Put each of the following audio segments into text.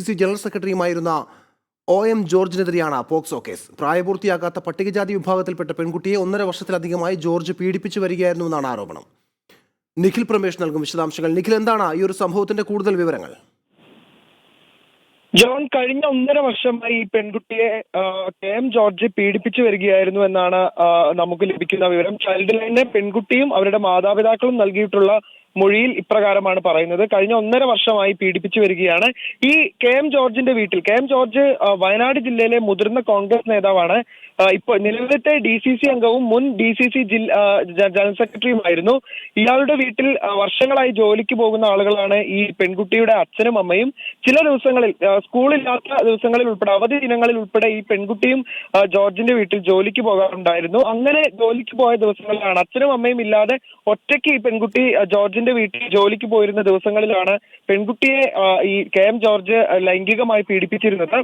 DCC general സെക്രട്ടറിയുമായിരുന്ന OM ജോർജിനെതിരെയാണ് POCSO case. പ്രായപൂർത്തിയാകാത്ത പട്ടികജാതി വിഭാഗത്തിൽപ്പെട്ട പെൺകുട്ടിയെ 1.5 വർഷത്തിലധികമായി ജോർജ് പീഡിപ്പിച്ചു വരികയായിരുന്നുവെന്നാണ് ആരോപണം. നിഖിൽ പ്രമേഷ് നൽകും വിശദാംശങ്ങൾ. നിഖിൽ, എന്താണ് ഈ ഒരു സംഭവത്തിന്റെ കൂടുതൽ വിവരങ്ങൾ? ജോൺ, കഴിഞ്ഞ 1.5 വർഷമായി ഈ പെൺകുട്ടിയെ KM ജോർജ് പീഡിപ്പിച്ചു വരികയായിരുന്നു എന്നാണ് നമുക്ക് ലഭിക്കുന്ന വിവരം. ചൈൽഡ് ലൈനിലെ പെൺകുട്ടിയും അവരുടെ മാതാപിതാക്കളും നൽകിയിട്ടുള്ള മൊഴിയിൽ ഇപ്രകാരമാണ് പറയുന്നത്. കഴിഞ്ഞ 1.5 വർഷമായി പീഡിപ്പിച്ചു വരികയാണ്. ഈ KM ജോർജിന്റെ വീട്ടിൽ, KM ജോർജ് വയനാട് ജില്ലയിലെ മുതിർന്ന കോൺഗ്രസ് നേതാവാണ്. ഇപ്പോൾ നിലവിലത്തെ DCC അംഗവും മുൻ DCC ജനറൽ സെക്രട്ടറിയുമായിരുന്നു. ഇയാളുടെ വീട്ടിൽ വർഷങ്ങളായി ജോലിക്ക് പോകുന്ന ആളുകളാണ് ഈ പെൺകുട്ടിയുടെ അച്ഛനും അമ്മയും. ചില ദിവസങ്ങളിൽ, സ്കൂളില്ലാത്ത ദിവസങ്ങളിൽ ഉൾപ്പെടെ, അവധി ദിനങ്ങളിൽ ഉൾപ്പെടെ ഈ പെൺകുട്ടിയും ജോർജിന്റെ വീട്ടിൽ ജോലിക്ക് പോകാറുണ്ടായിരുന്നു. അങ്ങനെ ജോലിക്ക് പോയ ദിവസങ്ങളിലാണ്, അച്ഛനും അമ്മയും ഇല്ലാതെ ഒറ്റയ്ക്ക് ഈ പെൺകുട്ടി ജോർജിന്റെ വീട്ടിൽ ജോലിക്ക് പോയിരുന്ന ദിവസങ്ങളിലാണ് പെൺകുട്ടിയെ ഈ KM ജോർജ് ലൈംഗികമായി പീഡിപ്പിച്ചിരുന്നത്.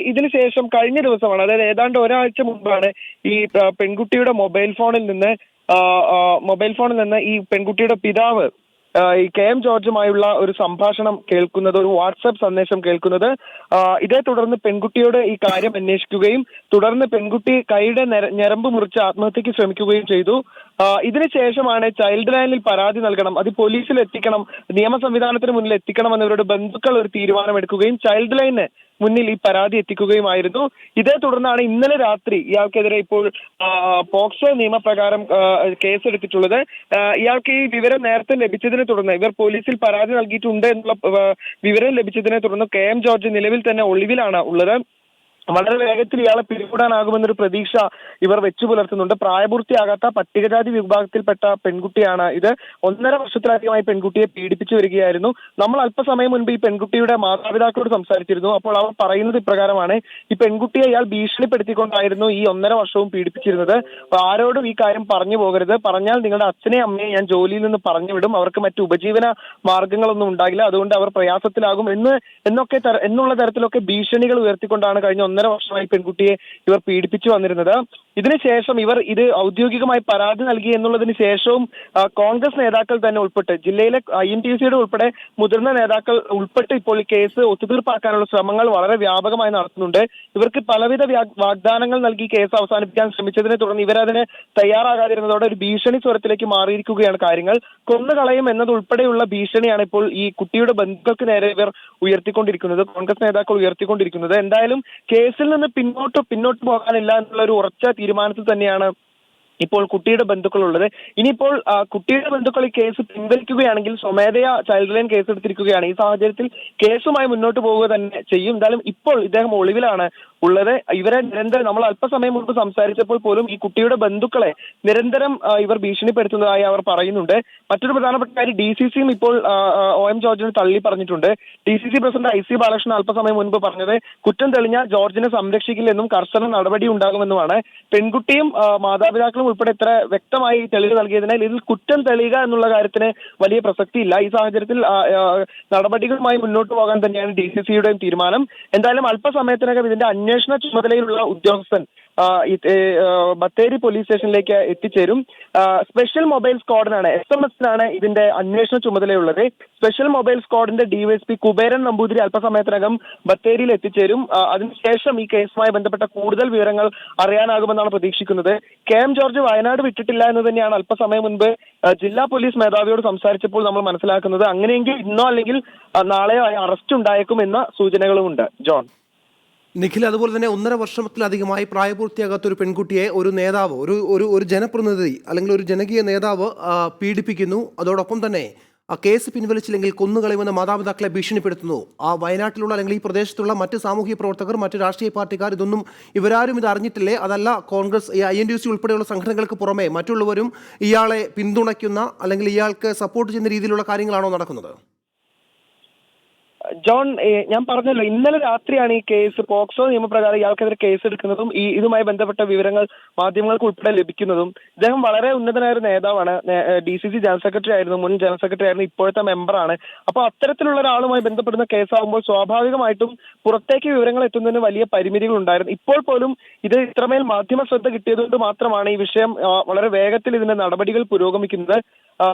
ഇതിനു ശേഷം കഴിഞ്ഞ ദിവസമാണ്, അതായത് ഏതാണ്ട് ഒരാഴ്ച മുമ്പാണ് ഈ പെൺകുട്ടിയുടെ മൊബൈൽ ഫോണിൽ നിന്ന് ഈ പെൺകുട്ടിയുടെ പിതാവ് ഈ KM ജോർജുമായുള്ള ഒരു സംഭാഷണം കേൾക്കുന്നത്, ഒരു വാട്സാപ്പ് സന്ദേശം കേൾക്കുന്നത്. ഇതേ തുടർന്ന് പെൺകുട്ടിയോട് ഈ കാര്യം അന്വേഷിക്കുകയും തുടർന്ന് പെൺകുട്ടി കൈയുടെ ഞരമ്പ് മുറിച്ച് ആത്മഹത്യക്ക് ശ്രമിക്കുകയും ചെയ്തു. ഇതിനുശേഷമാണ് ചൈൽഡ് ലൈനിൽ പരാതി നൽകണം, അത് പോലീസിൽ എത്തിക്കണം, നിയമ സംവിധാനത്തിന് മുന്നിൽ എത്തിക്കണം എന്നവരുടെ ബന്ധുക്കൾ ഒരു തീരുമാനമെടുക്കുകയും ചൈൽഡ് ലൈന് മുന്നിൽ ഈ പരാതി എത്തിക്കുകയുമായിരുന്നു. ഇതേ തുടർന്നാണ് ഇന്നലെ രാത്രി ഇയാൾക്കെതിരെ ഇപ്പോൾ പോക്സോ നിയമപ്രകാരം കേസെടുത്തിട്ടുള്ളത്. ഇയാൾക്ക് ഈ വിവരം നേരത്തെ ലഭിച്ചതിനെ തുടർന്ന്, ഇവർ പോലീസിൽ പരാതി നൽകിയിട്ടുണ്ട് എന്നുള്ള വിവരം ലഭിച്ചതിനെ തുടർന്ന് KM ജോർജ് നിലവിൽ തന്നെ ഒളിവിലാണ് ഉള്ളത്. വളരെ വേഗത്തിൽ ഇയാളെ പിടികൂടാനാകുമെന്നൊരു പ്രതീക്ഷ ഇവർ വെച്ചു പുലർത്തുന്നുണ്ട്. പ്രായപൂർത്തിയാകാത്ത പട്ടികജാതി വിഭാഗത്തിൽപ്പെട്ട പെൺകുട്ടിയാണ് ഇത്. 1.5 വർഷത്തിലധികമായി പെൺകുട്ടിയെ പീഡിപ്പിച്ചു വരികയായിരുന്നു. നമ്മൾ അല്പസമയം മുൻപ് ഈ പെൺകുട്ടിയുടെ മാതാപിതാക്കളോട് സംസാരിച്ചിരുന്നു. അപ്പോൾ അവർ പറയുന്നത് ഇപ്രകാരമാണ്: ഈ പെൺകുട്ടിയെ ഇയാൾ ഭീഷണിപ്പെടുത്തിക്കൊണ്ടായിരുന്നു ഈ 1.5 വർഷവും പീഡിപ്പിച്ചിരുന്നത്. ആരോടും ഈ കാര്യം പറഞ്ഞു പോകരുത്, പറഞ്ഞാൽ നിങ്ങളുടെ അച്ഛനെ അമ്മയെ ഞാൻ ജോലിയിൽ നിന്ന് പറഞ്ഞു വിടും, അവർക്ക് മറ്റു ഉപജീവന മാർഗങ്ങളൊന്നും ഉണ്ടാകില്ല, അതുകൊണ്ട് അവർ പ്രയാസത്തിലാകും എന്നുള്ള തരത്തിലൊക്കെ ഭീഷണികൾ ഉയർത്തിക്കൊണ്ടാണ് കഴിഞ്ഞ 1.5 വർഷമായി പെൺകുട്ടിയെ ഇവർ പീഡിപ്പിച്ചു വന്നിരുന്നത്. ഇതിനുശേഷം ഇവർ ഇത് ഔദ്യോഗികമായി പരാതി നൽകി എന്നുള്ളതിന് ശേഷവും കോൺഗ്രസ് നേതാക്കൾ തന്നെ ഉൾപ്പെട്ട്, ജില്ലയിലെ INTUC ഉൾപ്പെടെ മുതിർന്ന നേതാക്കൾ ഉൾപ്പെട്ട് ഇപ്പോൾ ഈ കേസ് ഒത്തുതീർപ്പാക്കാനുള്ള ശ്രമങ്ങൾ വളരെ വ്യാപകമായി നടത്തുന്നുണ്ട്. ഇവർക്ക് പലവിധ വാഗ്ദാനങ്ങൾ നൽകി കേസ് അവസാനിപ്പിക്കാൻ ശ്രമിച്ചതിനെ തുടർന്ന് ഇവരതിന് തയ്യാറാകാതിരുന്നതോടെ ഒരു ഭീഷണി സ്വരത്തിലേക്ക് മാറിയിരിക്കുകയാണ് കാര്യങ്ങൾ. കൊന്നുകളയും എന്നതുൾപ്പെടെയുള്ള ഭീഷണിയാണ് ഇപ്പോൾ ഈ കുട്ടിയുടെ ബന്ധുക്കൾക്ക് നേരെ ഇവർ ഉയർത്തിക്കൊണ്ടിരിക്കുന്നത്, കോൺഗ്രസ് നേതാക്കൾ ഉയർത്തിക്കൊണ്ടിരിക്കുന്നത്. എന്തായാലും കേസിൽ നിന്ന് പിന്നോട്ട് പോകാനില്ല എന്നുള്ള ഒരു ഉറച്ച തീരുമാനത്തിൽ തന്നെയാണ് ഇപ്പോൾ കുട്ടിയുടെ ബന്ധുക്കൾ ഉള്ളത്. ഇനിയിപ്പോൾ കുട്ടിയുടെ ബന്ധുക്കൾ ഈ കേസ് പിൻവലിക്കുകയാണെങ്കിൽ സ്വമേധയാ ചൈൽഡ് ലൈൻ കേസ് എടുത്തിരിക്കുകയാണ്. ഈ സാഹചര്യത്തിൽ കേസുമായി മുന്നോട്ട് പോവുക തന്നെ ചെയ്യും. എന്തായാലും ഇപ്പോൾ ഇദ്ദേഹം ഒളിവിലാണ് ഉള്ളത്. ഇവരെ നിരന്തരം, നമ്മൾ അല്പസമയം മുമ്പ് സംസാരിച്ചപ്പോൾ പോലും ഈ കുട്ടിയുടെ ബന്ധുക്കളെ നിരന്തരം ഇവർ ഭീഷണിപ്പെടുത്തുന്നതായി അവർ പറയുന്നുണ്ട്. മറ്റൊരു പ്രധാനപ്പെട്ട കാര്യം, DCCയും ഇപ്പോൾ OM ജോർജിനെ തള്ളി പറഞ്ഞിട്ടുണ്ട്. DCC പ്രസിഡന്റ് IC ബാലകൃഷ്ണൻ അല്പസമയം മുൻപ് പറഞ്ഞത് കുറ്റം തെളിഞ്ഞാൽ ജോർജിനെ സംരക്ഷിക്കില്ലെന്നും കർശന നടപടി ഉണ്ടാകുമെന്നുമാണ്. പെൺകുട്ടിയും മാതാപിതാക്കളും ഉൾപ്പെടെ ഇത്ര വ്യക്തമായി തെളിവ് നൽകിയതിനാൽ ഇതിൽ കുറ്റം തെളിയുക എന്നുള്ള കാര്യത്തിന് വലിയ പ്രസക്തിയില്ല. ഈ സാഹചര്യത്തിൽ നടപടികളുമായി മുന്നോട്ട് പോകാൻ തന്നെയാണ് DCCയുടെയും തീരുമാനം. എന്തായാലും അല്പസമയത്തിനകം ഇതിന്റെ അന്വേഷണ ചുമതലയിലുള്ള ഉദ്യോഗസ്ഥൻ ബത്തേരി പോലീസ് സ്റ്റേഷനിലേക്ക് എത്തിച്ചേരും. സ്പെഷ്യൽ മൊബൈൽ സ്ക്വാഡിനാണ്, SMS-നാണ് ഇതിന്റെ അന്വേഷണ ചുമതലയുള്ളത്. Special mobile സ്ക്വാഡിന്റെ DYSP Kuberan Namboothiri അല്പസമയത്തിനകം ബത്തേരിയിൽ എത്തിച്ചേരും. അതിനുശേഷം ഈ കേസുമായി ബന്ധപ്പെട്ട കൂടുതൽ വിവരങ്ങൾ അറിയാനാകുമെന്നാണ് പ്രതീക്ഷിക്കുന്നത്. KM ജോർജ് വയനാട് വിട്ടിട്ടില്ല എന്ന് തന്നെയാണ് അല്പസമയം മുൻപ് ജില്ലാ പോലീസ് മേധാവിയോട് സംസാരിച്ചപ്പോൾ നമ്മൾ മനസ്സിലാക്കുന്നത്. അങ്ങനെയെങ്കിൽ ഇന്നോ അല്ലെങ്കിൽ നാളെയോ അറസ്റ്റ് ഉണ്ടായേക്കും എന്ന സൂചനകളുമുണ്ട്. ജോൺ. നിഖിൽ, അതുപോലെ തന്നെ 1.5 വർഷത്തിലധികമായി പ്രായപൂർത്തിയാകാത്ത ഒരു പെൺകുട്ടിയെ ഒരു നേതാവ്, ഒരു ജനപ്രതിനിധി അല്ലെങ്കിൽ ഒരു ജനകീയ നേതാവ് പീഡിപ്പിക്കുന്നു. അതോടൊപ്പം തന്നെ ആ കേസ് പിൻവലിച്ചില്ലെങ്കിൽ കൊന്നുകളയുമെന്ന് മാതാപിതാക്കളെ ഭീഷണിപ്പെടുത്തുന്നു. വയനാട്ടിലുള്ള അല്ലെങ്കിൽ ഈ പ്രദേശത്തുള്ള മറ്റ് സാമൂഹിക പ്രവർത്തകർ, മറ്റ് രാഷ്ട്രീയ പാർട്ടിക്കാർ, ഇവരാരും ഇത് അറിഞ്ഞിട്ടില്ലേ? അതല്ല കോൺഗ്രസ്, INTUC ഉൾപ്പെടെയുള്ള സംഘടനകൾക്ക് പുറമെ മറ്റുള്ളവരും ഇയാളെ പിന്തുണയ്ക്കുന്ന അല്ലെങ്കിൽ ഇയാൾക്ക് സപ്പോർട്ട് ചെയ്യുന്ന രീതിയിലുള്ള കാര്യങ്ങളാണോ നടക്കുന്നത്? ജോൺ, ഞാൻ പറഞ്ഞല്ലോ, ഇന്നലെ രാത്രിയാണ് ഈ കേസ് പോക്സോ നിയമപ്രകാരം ഇയാൾക്കെതിരെ കേസ് എടുക്കുന്നതും ഇതുമായി ബന്ധപ്പെട്ട വിവരങ്ങൾ മാധ്യമങ്ങൾക്ക് ഉൾപ്പെടെ ലഭിക്കുന്നതും. ഇദ്ദേഹം വളരെ ഉന്നതനായ ഒരു നേതാവാണ്. DCC ജനറൽ സെക്രട്ടറി ആയിരുന്നു, മുൻ ജനറൽ സെക്രട്ടറി ആയിരുന്നു, ഇപ്പോഴത്തെ മെമ്പറാണ്. അപ്പോൾ അത്തരത്തിലുള്ള ഒരാളുമായി ബന്ധപ്പെടുന്ന കേസാകുമ്പോൾ സ്വാഭാവികമായിട്ടും പുറത്തേക്ക് വിവരങ്ങൾ എത്തുന്നതിന് വലിയ പരിമിതികൾ ഉണ്ടായിരുന്നു. ഇപ്പോൾ പോലും ഇത് ഇത്രമേൽ മാധ്യമ ശ്രദ്ധ കിട്ടിയതുകൊണ്ട് മാത്രമാണ് ഈ വിഷയം വളരെ വേഗത്തിൽ ഇതിന്റെ നടപടികൾ പുരോഗമിക്കുന്നത്.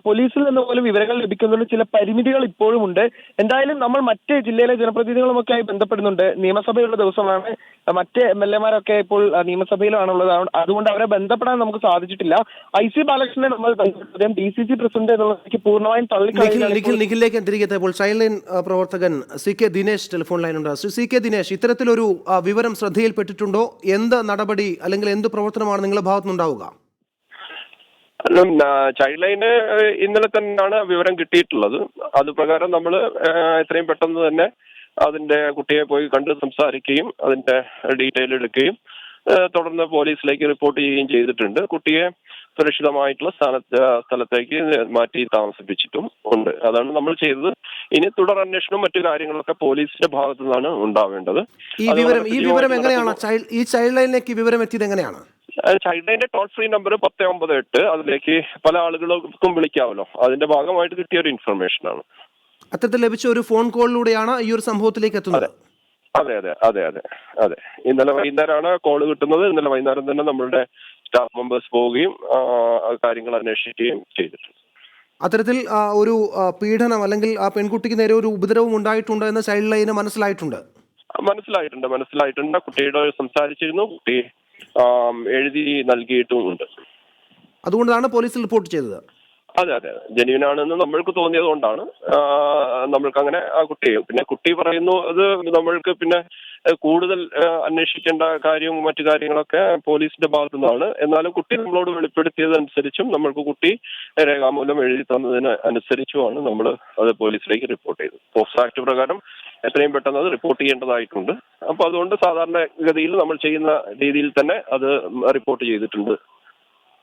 പോലീസിൽ നിന്ന് പോലും വിവരങ്ങൾ ലഭിക്കുന്നതിന് ചില പരിമിതികൾ ഇപ്പോഴും ഉണ്ട്. എന്തായാലും നമ്മൾ മറ്റ് ജില്ലയിലെ ജനപ്രതിനിധികളുമൊക്കെയായി ബന്ധപ്പെടുന്നുണ്ട്. നിയമസഭയുള്ള ദിവസമാണ്. മറ്റ് MLA മാരൊക്കെ ഇപ്പോൾ നിയമസഭയിലാണുള്ളത്. അതുകൊണ്ട് അവരെ ബന്ധപ്പെടാൻ നമുക്ക് സാധിച്ചിട്ടില്ല. IC ബാലകൃഷ്ണനെ നമ്മൾ ബന്ധപ്പെട്ടത് DCC പ്രസിഡന്റ് എന്നുള്ളതിലേക്ക് പൂർണ്ണമായും നിഖിലിലേക്ക് തിരികെ എത്തിയപ്പോൾ ചൈൽഡ് ലൈൻ പ്രവർത്തകൻ CK ദിനേശ് ടെലിഫോൺ ലൈനുണ്ട്. CK ദിനേശ്, ഇത്തരത്തിലൊരു വിവരം ശ്രദ്ധയിൽപ്പെട്ടിട്ടുണ്ടോ? എന്ത് നടപടി അല്ലെങ്കിൽ എന്ത് പ്രവർത്തനമാണ് നിങ്ങളുടെ ഭാഗത്തുനിന്നുണ്ടാവുക? ചൈൽഡ് ലൈന് ഇന്നലെ തന്നെയാണ് വിവരം കിട്ടിയിട്ടുള്ളത്. അത് പ്രകാരം നമ്മൾ എത്രയും പെട്ടെന്ന് തന്നെ അതിന്റെ കുട്ടിയെ പോയി കണ്ട് സംസാരിക്കുകയും അതിന്റെ ഡീറ്റെയിൽ എടുക്കുകയും തുടർന്ന് പോലീസിലേക്ക് റിപ്പോർട്ട് ചെയ്യുകയും ചെയ്തിട്ടുണ്ട്. കുട്ടിയെ സുരക്ഷിതമായിട്ടുള്ള സ്ഥലത്തേക്ക് മാറ്റി താമസിപ്പിച്ചിട്ടും ഉണ്ട്. അതാണ് നമ്മൾ ചെയ്തത്. ഇനി തുടർ അന്വേഷണവും മറ്റു കാര്യങ്ങളൊക്കെ പോലീസിന്റെ ഭാഗത്തു നിന്നാണ് ഉണ്ടാവേണ്ടത്. ഈ വിവരം എങ്ങനെയാണ് ഈ ചൈൽഡ് ലൈനിലേക്ക് വിവരം എത്തിയത് എങ്ങനെയാണ്? ചൈൽഡ് ലൈന്റെ ടോൾ ഫ്രീ നമ്പർ 1098, അതിലേക്ക് പല ആളുകൾക്കും വിളിക്കാമല്ലോ. അതിന്റെ ഭാഗമായിട്ട് കിട്ടിയ ഒരു ഇൻഫർമേഷൻ ആണ്. അത്തരത്തിൽ ലഭിച്ച ഒരു ഫോൺ കോളിലൂടെയാണ് ഈ ഒരു സംഭവത്തിലേക്ക് എത്തുന്നത്. അതെ. ഇന്നലെ വൈകുന്നേരമാണ് കോള് കിട്ടുന്നത്. ഇന്നലെ വൈകുന്നേരം തന്നെ നമ്മളുടെ സ്റ്റാഫ് മെമ്പേഴ്സ് പോവുകയും കാര്യങ്ങൾ അന്വേഷിക്കുകയും ചെയ്തിട്ടുണ്ട്. അത്തരത്തിൽ ഒരു പീഡനം അല്ലെങ്കിൽ ആ പെൺകുട്ടിക്ക് നേരെ ഒരു ഉപദ്രവം ഉണ്ടായിട്ടുണ്ട് എന്ന് ചൈൽഡ് ലൈന് മനസ്സിലായിട്ടുണ്ട്. കുട്ടിയോട് സംസാരിച്ചിരുന്നു. കുട്ടി എഴുതി നൽകിയിട്ടുമുണ്ട്. അതുകൊണ്ടാണ് പോലീസിൽ റിപ്പോർട്ട് ചെയ്തത്. അതെ. ജെന്യൂൻ ആണെന്ന് നമ്മൾക്ക് തോന്നിയത് കൊണ്ടാണ് നമ്മൾക്ക് അങ്ങനെ ആ കുട്ടിയെ, പിന്നെ കുട്ടി പറയുന്നു അത് നമ്മൾക്ക് പിന്നെ കൂടുതൽ അന്വേഷിക്കേണ്ട കാര്യവും മറ്റു കാര്യങ്ങളൊക്കെ പോലീസിന്റെ ഭാഗത്തു നിന്നാണ്. എന്നാലും കുട്ടി നമ്മളോട് വെളിപ്പെടുത്തിയതനുസരിച്ചും നമ്മൾക്ക് കുട്ടി രേഖാമൂലം എഴുതി തന്നതിന് അനുസരിച്ചുമാണ് നമ്മൾ അത് പോലീസിലേക്ക് റിപ്പോർട്ട് ചെയ്തത്. പോക്സോ ആക്ട് പ്രകാരം എത്രയും പെട്ടെന്ന് അത് റിപ്പോർട്ട് ചെയ്യേണ്ടതായിട്ടുണ്ട്. അപ്പൊ അതുകൊണ്ട് സാധാരണഗതിയിൽ നമ്മൾ ചെയ്യുന്ന രീതിയിൽ തന്നെ അത് റിപ്പോർട്ട് ചെയ്തിട്ടുണ്ട്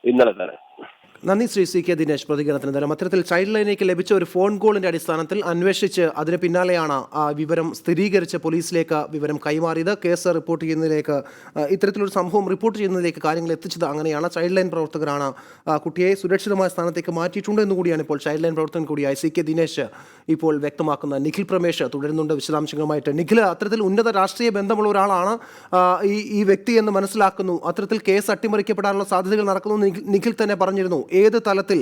ഇന്നലെ തന്നെ. നന്ദി ശ്രീ CK ദിനേശ് പ്രതികരണത്തിന്. എന്തായാലും അത്തരത്തിൽ ചൈൽഡ് ലൈനിലേക്ക് ലഭിച്ച ഒരു ഫോൺ കോളിന്റെ അടിസ്ഥാനത്തിൽ അന്വേഷിച്ച് അതിന് പിന്നാലെയാണ് ആ വിവരം സ്ഥിരീകരിച്ച് പോലീസിലേക്ക് വിവരം കൈമാറിയത്. കേസ് റിപ്പോർട്ട് ചെയ്യുന്നതിലേക്ക്, ഇത്തരത്തിലൊരു സംഭവം റിപ്പോർട്ട് ചെയ്യുന്നതിലേക്ക് കാര്യങ്ങൾ എത്തിച്ചത് അങ്ങനെയാണ്. ചൈൽഡ് ലൈൻ പ്രവർത്തകരാണ് കുട്ടിയെ സുരക്ഷിതമായ സ്ഥാനത്തേക്ക് മാറ്റിയിട്ടുണ്ട് എന്നുകൂടിയാണ് ഇപ്പോൾ ചൈൽഡ് ലൈൻ പ്രവർത്തകൻ കൂടിയായ CK ദിനേശ് ഇപ്പോൾ വ്യക്തമാക്കുന്ന. നിഖിൽ പ്രമേഷ് തുടരുന്നുണ്ട് വിശദാംശങ്ങളുമായിട്ട്. നിഖിൽ, അത്തരത്തിൽ ഉന്നത രാഷ്ട്രീയ ബന്ധമുള്ള ഒരാളാണ് ഈ വ്യക്തി എന്ന് മനസ്സിലാക്കുന്നു. അത്തരത്തിൽ കേസ് അട്ടിമറിക്കപ്പെടാനുള്ള സാധ്യതകൾ നടക്കുന്നു നിഖിൽ തന്നെ പറഞ്ഞിരുന്നു. ഏത് തലത്തിൽ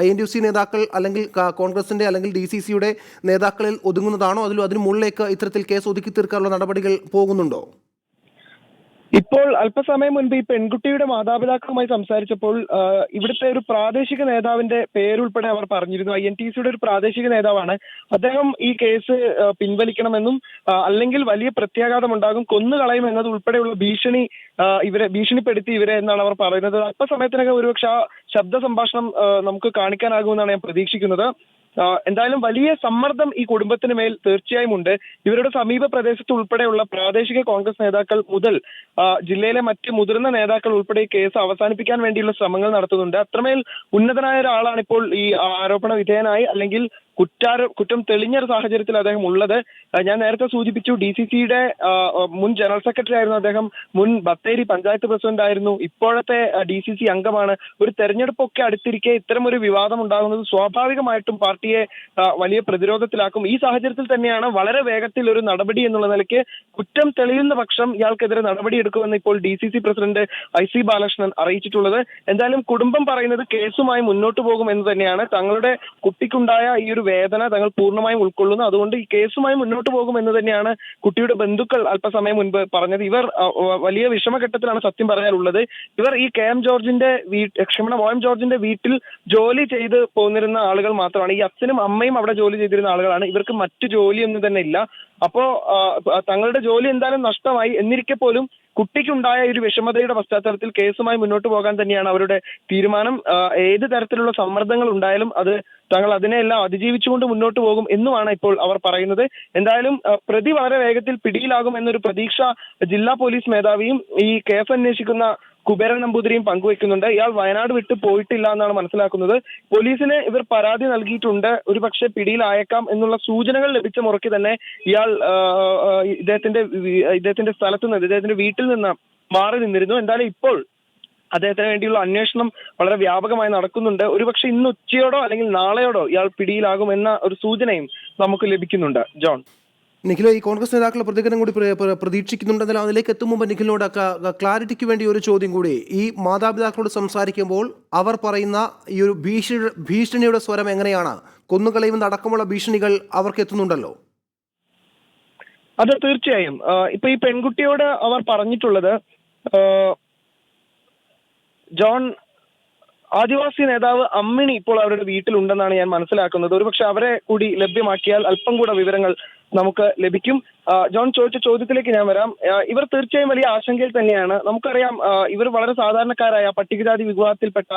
INTUC നേതാക്കൾ അല്ലെങ്കിൽ കോൺഗ്രസിന്റെ അല്ലെങ്കിൽ DCCയുടെ നേതാക്കളിൽ ഒതുങ്ങുന്നതാണോ അതിനു മുകളിലേക്ക് ഇത്തരത്തിൽ കേസ് ഒതുക്കി തീർക്കാനുള്ള നടപടികൾ പോകുന്നുണ്ടോ? ഇപ്പോൾ അല്പസമയം മുൻപ് ഈ പെൺകുട്ടിയുടെ മാതാപിതാക്കളുമായി സംസാരിച്ചപ്പോൾ ഇവിടുത്തെ ഒരു പ്രാദേശിക നേതാവിന്റെ പേരുൾപ്പെടെ അവർ പറഞ്ഞിരുന്നു. INTUCയുടെ ഒരു പ്രാദേശിക നേതാവാണ് അദ്ദേഹം. ഈ കേസ് പിൻവലിക്കണമെന്നും അല്ലെങ്കിൽ വലിയ പ്രത്യാഘാതം ഉണ്ടാകും, കൊന്നുകളയും എന്നത് ഉൾപ്പെടെയുള്ള ഭീഷണിപ്പെടുത്തി ഇവരെ എന്നാണ് അവർ പറയുന്നത്. അല്പസമയത്തിനകം ഒരുപക്ഷെ ആ ശബ്ദ സംഭാഷണം നമുക്ക് കാണിക്കാനാകുമെന്നാണ് ഞാൻ പ്രതീക്ഷിക്കുന്നത്. എന്തായാലും വലിയ സമ്മർദ്ദം ഈ കുടുംബത്തിന് മേൽ തീർച്ചയായും ഉണ്ട്. ഇവരുടെ സമീപ പ്രദേശത്ത് ഉൾപ്പെടെയുള്ള പ്രാദേശിക കോൺഗ്രസ് നേതാക്കൾ മുതൽ ജില്ലയിലെ മറ്റ് മുതിർന്ന നേതാക്കൾ ഉൾപ്പെടെ ഈ കേസ് അവസാനിപ്പിക്കാൻ വേണ്ടിയുള്ള ശ്രമങ്ങൾ നടത്തുന്നുണ്ട്. അത്രമേൽ ഉന്നതനായ ഒരാളാണ് ഇപ്പോൾ ഈ ആരോപണ വിധേയനായി അല്ലെങ്കിൽ കുറ്റം തെളിഞ്ഞ ഒരു സാഹചര്യത്തിൽ അദ്ദേഹം ഉള്ളത്. ഞാൻ നേരത്തെ സൂചിപ്പിച്ചു, DCCയുടെ മുൻ ജനറൽ സെക്രട്ടറി ആയിരുന്നു അദ്ദേഹം. മുൻ ബത്തേരി പഞ്ചായത്ത് പ്രസിഡന്റ് ആയിരുന്നു. ഇപ്പോഴത്തെ DCC അംഗമാണ്. ഒരു തെരഞ്ഞെടുപ്പൊക്കെ അടുത്തിരിക്കെ ഇത്തരം ഒരു വിവാദം ഉണ്ടാകുന്നത് സ്വാഭാവികമായിട്ടും പാർട്ടിയെ വലിയ പ്രതിരോധത്തിലാക്കും. ഈ സാഹചര്യത്തിൽ തന്നെയാണ് വളരെ വേഗത്തിൽ ഒരു നടപടി എന്നുള്ള നിലയ്ക്ക് കുറ്റം തെളിയുന്ന പക്ഷം ഇയാൾക്കെതിരെ നടപടിയെടുക്കുമെന്ന് ഇപ്പോൾ DCC പ്രസിഡന്റ് IC ബാലകൃഷ്ണൻ അറിയിച്ചിട്ടുള്ളത്. എന്തായാലും കുടുംബം പറയുന്നത് കേസുമായി മുന്നോട്ട് പോകും എന്ന് തന്നെയാണ്. തങ്ങളുടെ കുട്ടിക്കുണ്ടായ ഈ ഒരു വേദന തങ്ങൾ പൂർണ്ണമായും ഉൾക്കൊള്ളുന്നു. അതുകൊണ്ട് ഈ കേസുമായി മുന്നോട്ട് പോകും എന്ന് തന്നെയാണ് കുട്ടിയുടെ ബന്ധുക്കൾ അല്പസമയം മുൻപ് പറഞ്ഞത്. ഇവർ വലിയ വിഷമഘട്ടത്തിലാണ് സത്യം പറഞ്ഞാൽ ഉള്ളത്. ഇവർ ഈ OM ജോർജിന്റെ വീട്ടിൽ ജോലി ചെയ്ത് പോന്നിരുന്ന ആളുകൾ മാത്രമാണ്. ഈ അച്ഛനും അമ്മയും അവിടെ ജോലി ചെയ്തിരുന്ന ആളുകളാണ്. ഇവർക്ക് മറ്റു ജോലിയൊന്നും തന്നെ ഇല്ല. അപ്പോ തങ്ങളുടെ ജോലി എന്തായാലും നഷ്ടമായി. എന്നിരിക്കെ പോലും കുട്ടിക്കുണ്ടായ ഒരു വിഷമതയുടെ പശ്ചാത്തലത്തിൽ കേസുമായി മുന്നോട്ട് പോകാൻ തന്നെയാണ് അവരുടെ തീരുമാനം. ഏത് തരത്തിലുള്ള സമ്മർദ്ദങ്ങൾ ഉണ്ടായാലും തങ്ങൾ അതിനെല്ലാം അതിജീവിച്ചുകൊണ്ട് മുന്നോട്ട് പോകും എന്നുമാണ് ഇപ്പോൾ അവർ പറയുന്നത്. എന്തായാലും പ്രതി വളരെ വേഗത്തിൽ പിടിയിലാകും എന്നൊരു പ്രതീക്ഷ ജില്ലാ പോലീസ് മേധാവിയും ഈ കേസ് അന്വേഷിക്കുന്ന കുബേരൻ നമ്പൂതിരിയും പങ്കുവെക്കുന്നുണ്ട്. ഇയാൾ വയനാട് വിട്ട് പോയിട്ടില്ല എന്നാണ് മനസ്സിലാക്കുന്നത്. പോലീസിന് ഇവർ പരാതി നൽകിയിട്ടുണ്ട്. ഒരുപക്ഷെ പിടിയിലായേക്കാം എന്നുള്ള സൂചനകൾ ലഭിച്ച മുറയ്ക്ക് തന്നെ ഇയാൾ ഇദ്ദേഹത്തിന്റെ സ്ഥലത്ത് നിന്ന്, ഇദ്ദേഹത്തിന്റെ വീട്ടിൽ നിന്ന് മാറി നിന്നിരുന്നു. എന്തായാലും ഇപ്പോൾ അദ്ദേഹത്തിന് വേണ്ടിയുള്ള അന്വേഷണം വളരെ വ്യാപകമായി നടക്കുന്നുണ്ട്. ഒരുപക്ഷെ ഇന്ന് ഉച്ചയോടോ അല്ലെങ്കിൽ നാളെയോടോ ഇയാൾ പിടിയിലാകുമെന്ന ഒരു സൂചനയും നമുക്ക് ലഭിക്കുന്നുണ്ട്. ജോൺ, നിഖിൽ, ഈ കോൺഗ്രസ് നേതാക്കളുടെ പ്രതികരണം കൂടി പ്രതീക്ഷിക്കുന്നുണ്ടെങ്കിൽ അതിലേക്ക് എത്തും മുമ്പ് നിഖിലിനോട് ക്ലാരിറ്റിക്ക് വേണ്ടി ഒരു ചോദ്യം കൂടി. ഈ മാതാപിതാക്കളോട് സംസാരിക്കുമ്പോൾ അവർ പറയുന്ന ഈ ഒരു ഭീഷണിയുടെ സ്വരം എങ്ങനെയാണ്? കൊന്നുകളയുമെന്ന് അടക്കമുള്ള ഭീഷണികൾ അവർക്ക് എത്തുന്നുണ്ടല്ലോ. അത് തീർച്ചയായും ഇപ്പൊ ഈ പെൺകുട്ടിയോട് അവർ പറഞ്ഞിട്ടുള്ളത് ജോൺ ആദിവാസി നേതാവ് അമ്മിണി ഇപ്പോൾ അവരുടെ വീട്ടിലുണ്ടെന്നാണ് ഞാൻ മനസ്സിലാക്കുന്നത്. ഒരുപക്ഷെ അവരെ കൂടി ലഭ്യമാക്കിയാൽ അല്പം കൂടെ വിവരങ്ങൾ നമുക്ക് ലഭിക്കും. ജോൺ ചോദിച്ച ചോദ്യത്തിലേക്ക് ഞാൻ വരാം. ഇവർ തീർച്ചയായും വലിയ ആശങ്കയിൽ തന്നെയാണ്. നമുക്കറിയാം ഇവർ വളരെ സാധാരണക്കാരായ പട്ടികജാതി വിഭാഗത്തിൽപ്പെട്ട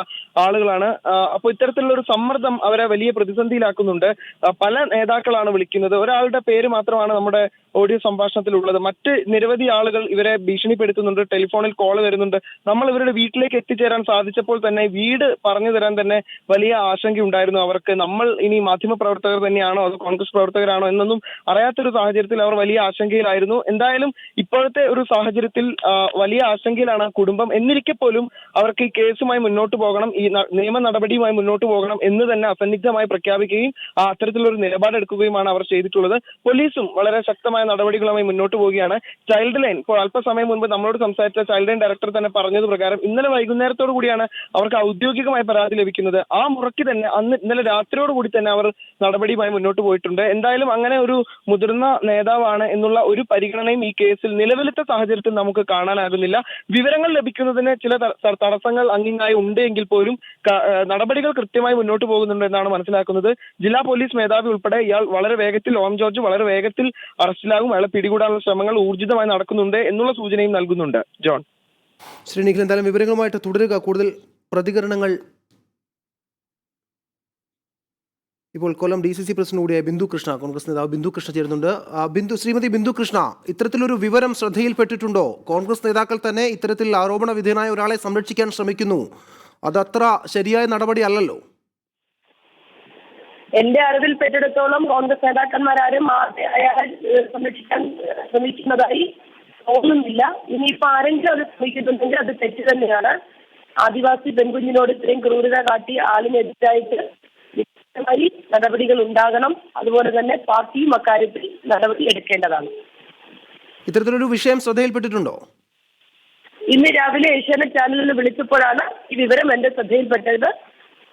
ആളുകളാണ്. അപ്പോൾ ഇത്തരത്തിലുള്ള ഒരു സമ്മർദ്ദം അവരെ വലിയ പ്രതിസന്ധിയിലാക്കുന്നുണ്ട്. പല നേതാക്കളാണ് വിളിക്കുന്നത്. ഒരാളുടെ പേര് മാത്രമാണ് നമ്മുടെ ഓഡിയോ സംഭാഷണത്തിലുള്ളത്. മറ്റ് നിരവധി ആളുകൾ ഇവരെ ഭീഷണിപ്പെടുത്തുന്നുണ്ട്. ടെലിഫോണിൽ കോൾ വരുന്നുണ്ട്. നമ്മൾ ഇവരുടെ വീട്ടിലേക്ക് എത്തിച്ചേരാൻ സാധിച്ചപ്പോൾ തന്നെ വീട് പറഞ്ഞു തരാൻ തന്നെ വലിയ ആശങ്കയുണ്ടായിരുന്നു അവർക്ക്. നമ്മൾ ഇനി മാധ്യമ പ്രവർത്തകർ തന്നെയാണോ അതോ കോൺഗ്രസ് പ്രവർത്തകരാണോ എന്നൊന്നും അറിയാത്തൊരു സാഹചര്യത്തിൽ അവർ വലിയ ആശങ്കയിലായിരുന്നു. എന്തായാലും ഇപ്പോഴത്തെ ഒരു സാഹചര്യത്തിൽ വലിയ ആശങ്കയിലാണ് കുടുംബം. എന്നിരിക്കെ പോലും അവർക്ക് ഈ കേസുമായി മുന്നോട്ട് പോകണം, ഈ നിയമ നടപടിയുമായി മുന്നോട്ട് പോകണം എന്ന് തന്നെ അസന്നിഗ്ധമായി പ്രഖ്യാപിക്കുകയും അത്തരത്തിലൊരു നിലപാടെടുക്കുകയുമാണ് അവർ ചെയ്തിട്ടുള്ളത്. പോലീസും വളരെ ശക്തമായ നടപടികളുമായി മുന്നോട്ട് പോവുകയാണ്. ചൈൽഡ് ലൈൻ ഇപ്പോൾ അല്പസമയം മുൻപ് നമ്മളോട് സംസാരിച്ച ചൈൽഡ് ലൈൻ ഡയറക്ടർ തന്നെ പറഞ്ഞത് പ്രകാരം ഇന്നലെ വൈകുന്നേരത്തോടു കൂടിയാണ് അവർക്ക് ഔദ്യോഗികമായ പരാതി ലഭിക്കുന്നത്. ആ മുറയ്ക്ക് തന്നെ ഇന്നലെ രാത്രിയോടുകൂടി തന്നെ അവർ നടപടിയുമായി മുന്നോട്ട് പോയിട്ടുണ്ട്. എന്തായാലും അങ്ങനെ ഒരു മുതിർന്ന നേതാവാണ് എന്നുള്ള ഒരു പരിഗണനയും ഈ കേസിൽ നിലവിലത്തെ സാഹചര്യത്തിൽ നമുക്ക് കാണാനാകുന്നില്ല. വിവരങ്ങൾ ലഭിക്കുന്നതിന് ചില തടസ്സങ്ങൾ അങ്ങിങ്ങായി ഉണ്ട് എങ്കിൽ പോലും നടപടികൾ കൃത്യമായി മുന്നോട്ട് പോകുന്നുണ്ട് എന്നാണ് മനസ്സിലാക്കുന്നത്. ജില്ലാ പോലീസ് മേധാവി ഉൾപ്പെടെ ഇയാൾ വളരെ വേഗത്തിൽ ഓം ജോർജ് വളരെ വേഗത്തിൽ അറസ്റ്റിലാകും, അയാളെ പിടികൂടാനുള്ള ശ്രമങ്ങൾ ഊർജിതമായി നടക്കുന്നുണ്ട് എന്നുള്ള സൂചനയും നൽകുന്നുണ്ട്. ജോൺ, ശ്രീ നിഖിൽ, എന്തായാലും വിവരങ്ങളുമായിട്ട് തുടരുക. കൂടുതൽ പ്രതികരണങ്ങൾ ഇപ്പോൾ കൊല്ലം DCC പ്രസിഡന്റ് കൂടിയായ ബിന്ദു കൃഷ്ണ, കോൺഗ്രസ് നേതാവ് ബിന്ദു കൃഷ്ണ ചേരുന്നുണ്ട്. ശ്രീമതി ബിന്ദു കൃഷ്ണ, ഇത്തരത്തിലൊരു വിവരം ശ്രദ്ധയിൽപ്പെട്ടിട്ടുണ്ടോ? കോൺഗ്രസ് നേതാക്കൾ തന്നെ ഇത്തരത്തിൽ ആരോപണ വിധേയനായ ഒരാളെ സംരക്ഷിക്കാൻ ശ്രമിക്കുന്നു. അതത്ര ശരിയായ നടപടി അല്ലല്ലോ. എന്റെ അറിവിൽപ്പെട്ടിടത്തോളം കോൺഗ്രസ് നേതാക്കന്മാരും അയാളെ സംരക്ഷിക്കാൻ ശ്രമിക്കുന്നതായി തോന്നുന്നില്ല. ഇനിയിപ്പോ ആരെങ്കിലും അത് ശ്രമിക്കുന്നുണ്ടെങ്കിൽ അത് തെറ്റ് തന്നെയാണ്. ആദിവാസി പെൺകുഞ്ഞിനോട് ഇത്രയും ക്രൂരത കാട്ടി ആളിനെതിരായിട്ട് നടപടികൾ ഉണ്ടാകണം. അതുപോലെ തന്നെ പാർട്ടിയും അക്കാര്യത്തിൽ നടപടി എടുക്കേണ്ടതാണ്. ഇത്തരത്തിലൊരു വിഷയം ശ്രദ്ധയിൽപ്പെട്ടിട്ടുണ്ടോ? ഇന്ന് രാവിലെ ഏഷ്യാനെറ്റ് ചാനലിൽ വിളിച്ചപ്പോഴാണ് ഈ വിവരം എന്റെ ശ്രദ്ധയിൽപ്പെട്ടത്.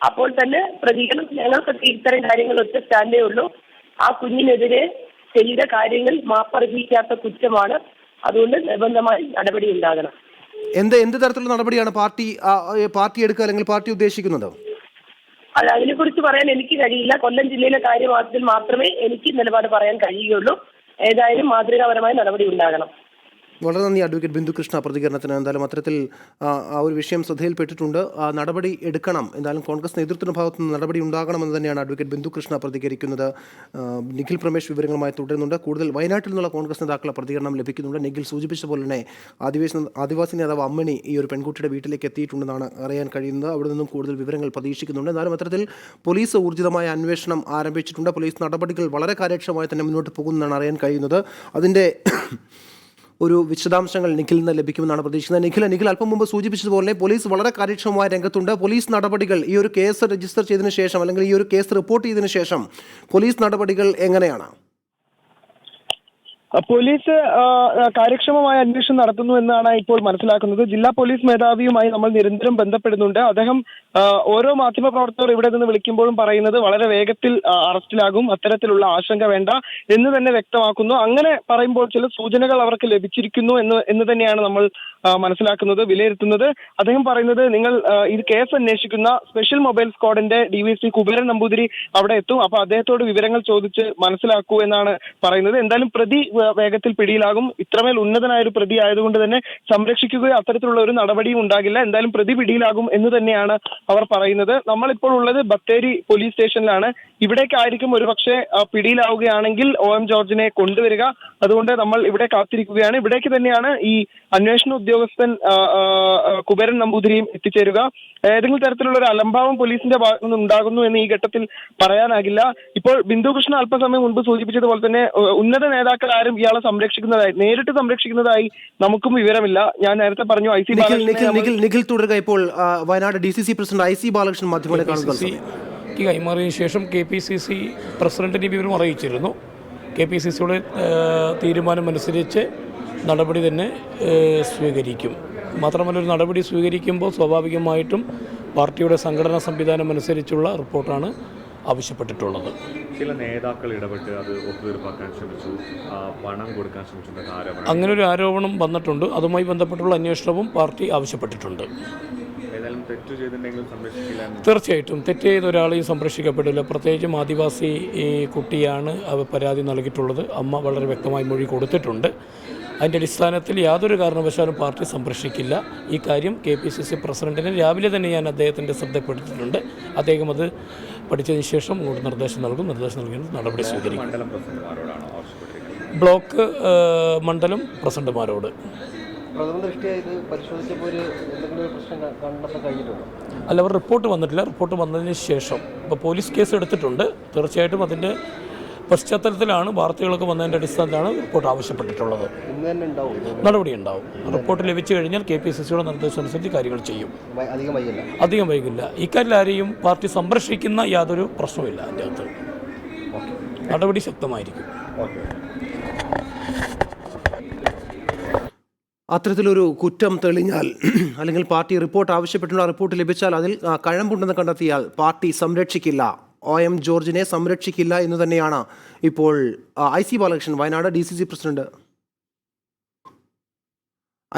അപ്പോൾ തന്നെ പ്രതികളും ഞങ്ങൾക്കൊക്കെ ഇത്തരം കാര്യങ്ങൾ ഒറ്റ സ്റ്റാൻഡേ ഉള്ളൂ. ആ കുഞ്ഞിനെതിരെ ചെയ്ത കാര്യങ്ങൾ മാപ്പർഹിക്കാത്ത കുറ്റമാണ്. അതുകൊണ്ട് നിർബന്ധമായി നടപടി ഉണ്ടാകണം. എന്ത് തരത്തിലുള്ള നടപടിയാണ് പാർട്ടി എടുക്കുക അല്ലെങ്കിൽ പാർട്ടി ഉദ്ദേശിക്കുന്നത്? അല്ല, അതിനെക്കുറിച്ച് പറയാൻ എനിക്ക് കഴിയില്ല. കൊല്ലം ജില്ലയിലെ കാര്യത്തിൽ മാത്രമേ എനിക്ക് നിലപാട് പറയാൻ കഴിയുകയുള്ളൂ. ഏതായാലും മാതൃകാപരമായ നടപടി ഉണ്ടാകണം. വളരെ നന്ദി അഡ്വക്കേറ്റ് ബിന്ദു കൃഷ്ണ പ്രതികരണത്തിന്. എന്തായാലും അത്തരത്തിൽ ആ ഒരു വിഷയം ശ്രദ്ധയിൽപ്പെട്ടിട്ടുണ്ട്. നടപടി എടുക്കണം, എന്തായാലും കോൺഗ്രസ് നേതൃത്വത്തിന്റെ ഭാഗത്തു നിന്ന് നടപടി ഉണ്ടാകണമെന്ന് തന്നെയാണ് അഡ്വക്കേറ്റ് ബിന്ദു കൃഷ്ണ പ്രതികരിക്കുന്നത്. നിഖിൽ പ്രമേഷ് വിവരങ്ങളുമായി തുടരുന്നുണ്ട്. കൂടുതൽ വയനാട്ടിൽ നിന്നുള്ള കോൺഗ്രസ് നേതാക്കളുടെ പ്രതികരണം ലഭിക്കുന്നുണ്ട്. നിഖിൽ സൂചിപ്പിച്ച പോലെ തന്നെ ആദിവാസി നേതാവ് അമ്മിണി ഈ ഒരു പെൺകുട്ടിയുടെ വീട്ടിലേക്ക് എത്തിയിട്ടുണ്ടെന്നാണ് അറിയാൻ കഴിയുന്നത്. അവിടെ നിന്നും കൂടുതൽ വിവരങ്ങൾ പ്രതീക്ഷിക്കുന്നുണ്ട്. എന്നാലും അത്തരത്തിൽ പോലീസ് ഊർജിതമായ അന്വേഷണം ആരംഭിച്ചിട്ടുണ്ട്. പോലീസ് നടപടികൾ വളരെ കാര്യക്ഷമമായി തന്നെ മുന്നോട്ട് പോകുമെന്നാണ് അറിയാൻ കഴിയുന്നത്. അതിൻ്റെ ഒരു വിശദാംശങ്ങൾ നിഖിലിൽ നിന്ന് ലഭിക്കുമെന്നാണ് പ്രതീക്ഷിക്കുന്നത്. നിഖിൽ അല്പം മുമ്പ് സൂചിപ്പിച്ചതുപോലെ പോലീസ് വളരെ കാര്യക്ഷമമായ രംഗത്തുണ്ട്. പോലീസ് നടപടികൾ ഈ ഒരു കേസ് രജിസ്റ്റർ ചെയ്തതിനു ശേഷം അല്ലെങ്കിൽ ഈ ഒരു കേസ് റിപ്പോർട്ട് ചെയ്തതിനു ശേഷം പോലീസ് നടപടികൾ എങ്ങനെയാണ്? പോലീസ് കാര്യക്ഷമമായ അന്വേഷണം നടത്തുന്നു എന്നാണ് ഇപ്പോൾ മനസ്സിലാക്കുന്നത്. ജില്ലാ പോലീസ് മേധാവിയുമായി നമ്മൾ നിരന്തരം ബന്ധപ്പെടുന്നുണ്ട്. അദ്ദേഹം ഓരോ മാധ്യമ പ്രവർത്തകർ ഇവിടെ നിന്ന് വിളിക്കുമ്പോഴും പറയുന്നത് വളരെ വേഗത്തിൽ അറസ്റ്റിലാകും, അത്തരത്തിലുള്ള ആശങ്ക വേണ്ട എന്ന് തന്നെ വ്യക്തമാക്കുന്നു. അങ്ങനെ പറയുമ്പോൾ ചില സൂചനകൾ അവർക്ക് ലഭിച്ചിരിക്കുന്നു എന്ന് തന്നെയാണ് നമ്മൾ മനസ്സിലാക്കുന്നത്, വിലയിരുത്തുന്നത്. അദ്ദേഹം പറയുന്നത് നിങ്ങൾ ഇത് കേസ് അന്വേഷിക്കുന്ന special mobile സ്ക്വാഡിന്റെ DVC Kuberan Namboothiri അവിടെ എത്തും, അപ്പൊ അദ്ദേഹത്തോട് വിവരങ്ങൾ ചോദിച്ച് മനസ്സിലാക്കൂ എന്നാണ് പറയുന്നത്. എന്തായാലും പ്രതി വേഗത്തിൽ പിടിയിലാകും. ഇത്രമേൽ ഉന്നതനായ ഒരു പ്രതി ആയതുകൊണ്ട് തന്നെ സംരക്ഷിക്കുകയോ അത്തരത്തിലുള്ള ഒരു നടപടിയും ഉണ്ടാകില്ല. എന്തായാലും പ്രതി പിടിയിലാകും എന്ന് തന്നെയാണ് അവർ പറയുന്നത്. നമ്മളിപ്പോൾ ഉള്ളത് ബത്തേരി പോലീസ് സ്റ്റേഷനിലാണ്. ഇവിടേക്കായിരിക്കും ഒരുപക്ഷെ പിടിയിലാവുകയാണെങ്കിൽ OM ജോർജിനെ കൊണ്ടുവരിക. അതുകൊണ്ട് നമ്മൾ ഇവിടെ കാത്തിരിക്കുകയാണ്. ഇവിടേക്ക് തന്നെയാണ് ഈ അന്വേഷണ ഉദ്യോഗസ്ഥൻ കുബേരൻ നമ്പൂതിരിയും എത്തിച്ചേരുക. ഏതെങ്കിലും തരത്തിലുള്ള ഒരു അലംഭാവം പോലീസിന്റെ ഭാഗത്തു നിന്ന് ഉണ്ടാകുന്നു എന്ന് ഈ ഘട്ടത്തിൽ പറയാനാകില്ല. ഇപ്പോൾ ബിന്ദുകൃഷ്ണൻ അല്പസമയം മുൻപ് സൂചിപ്പിച്ചതുപോലെ തന്നെ ഉന്നത നേതാക്കൾ ആരും ഇയാളെ നേരിട്ട് സംരക്ഷിക്കുന്നതായി നമുക്കും വിവരമില്ല. ഞാൻ നേരത്തെ പറഞ്ഞു നിഖിൽ തുടരുക. ഇപ്പോൾ Wayanad DCC president IC Balakrishnan മാധ്യമങ്ങളെ കാണുക കൈമാറിയ ശേഷം KPCC പ്രസിഡന്റിനെ വിവരം അറിയിച്ചിരുന്നു. KPCCയുടെ തീരുമാനമനുസരിച്ച് നടപടി തന്നെ സ്വീകരിക്കും. മാത്രമല്ല, ഒരു നടപടി സ്വീകരിക്കുമ്പോൾ സ്വാഭാവികമായിട്ടും പാർട്ടിയുടെ സംഘടനാ സംവിധാനം അനുസരിച്ചുള്ള റിപ്പോർട്ടാണ് ആവശ്യപ്പെട്ടിട്ടുള്ളത്. ചില നേതാക്കൾ ഇടപെട്ട് അത് ഒത്തുതീർപ്പാക്കാൻ ശ്രമിച്ചു, പണം കൊടുക്കാൻ ശ്രമിച്ചു ആരോപണം. അങ്ങനെ ഒരു ആരോപണം വന്നിട്ടുണ്ട്. അതുമായി ബന്ധപ്പെട്ടുള്ള അന്വേഷണവും പാർട്ടി ആവശ്യപ്പെട്ടിട്ടുണ്ട്. ഏതായാലും തെറ്റ് ചെയ്തിട്ടുണ്ടെങ്കിലും സംരക്ഷിക്കില്ല. തീർച്ചയായിട്ടും തെറ്റ് ചെയ്ത ഒരാളെയും സംരക്ഷിക്കപ്പെടില്ല. പ്രത്യേകിച്ചും ആദിവാസി കുട്ടിയാണ് പരാതി നൽകിയിട്ടുള്ളത്. അമ്മ വളരെ വ്യക്തമായി മൊഴി കൊടുത്തിട്ടുണ്ട്. അതിൻ്റെ അടിസ്ഥാനത്തിൽ യാതൊരു കാരണവശാലും പാർട്ടി സംരക്ഷിക്കില്ല. ഈ കാര്യം KPCC പ്രസിഡന്റിന് രാവിലെ തന്നെ ഞാൻ അദ്ദേഹത്തിൻ്റെ ശ്രദ്ധപ്പെടുത്തിയിട്ടുണ്ട്. അദ്ദേഹം അത് പഠിച്ചതിന് ശേഷം അങ്ങോട്ട് നിർദ്ദേശം നൽകും. നിർദ്ദേശം നൽകിയ നടപടി സ്വീകരിക്കും. ബ്ലോക്ക് മണ്ഡലം പ്രസിഡന്റുമാരോട് അല്ല, അവർ റിപ്പോർട്ട് വന്നിട്ടില്ല. റിപ്പോർട്ട് വന്നതിന് ശേഷം ഇപ്പോൾ പോലീസ് കേസ് എടുത്തിട്ടുണ്ട്. തീർച്ചയായിട്ടും അതിൻ്റെ പശ്ചാത്തലത്തിലാണ്, വാർത്തകളൊക്കെ വന്നതിൻ്റെ അടിസ്ഥാനത്തിലാണ് റിപ്പോർട്ട് ആവശ്യപ്പെട്ടിട്ടുള്ളത്. നടപടി ഉണ്ടാവും. റിപ്പോർട്ട് ലഭിച്ചു കഴിഞ്ഞാൽ KPCCയുടെ നിർദ്ദേശം അനുസരിച്ച് കാര്യങ്ങൾ ചെയ്യും. അധികം വൈകില്ല. ഇക്കാര്യത്തിൽ ആരെയും പാർട്ടി സംരക്ഷിക്കുന്ന യാതൊരു പ്രശ്നവുമില്ല. അതിൻ്റെ അകത്ത് നടപടി ശക്തമായിരിക്കും. അത്തരത്തിലൊരു കുറ്റം തെളിഞ്ഞാൽ അല്ലെങ്കിൽ പാർട്ടി റിപ്പോർട്ട് ആവശ്യപ്പെട്ടുള്ള റിപ്പോർട്ട് ലഭിച്ചാൽ അതിൽ കഴമ്പുണ്ടെന്ന് കണ്ടെത്തിയാൽ പാർട്ടി സംരക്ഷിക്കില്ല. OM ജോർജിനെ സംരക്ഷിക്കില്ല എന്ന് തന്നെയാണ് ഇപ്പോൾ IC Balakrishnan, Wayanad DCC president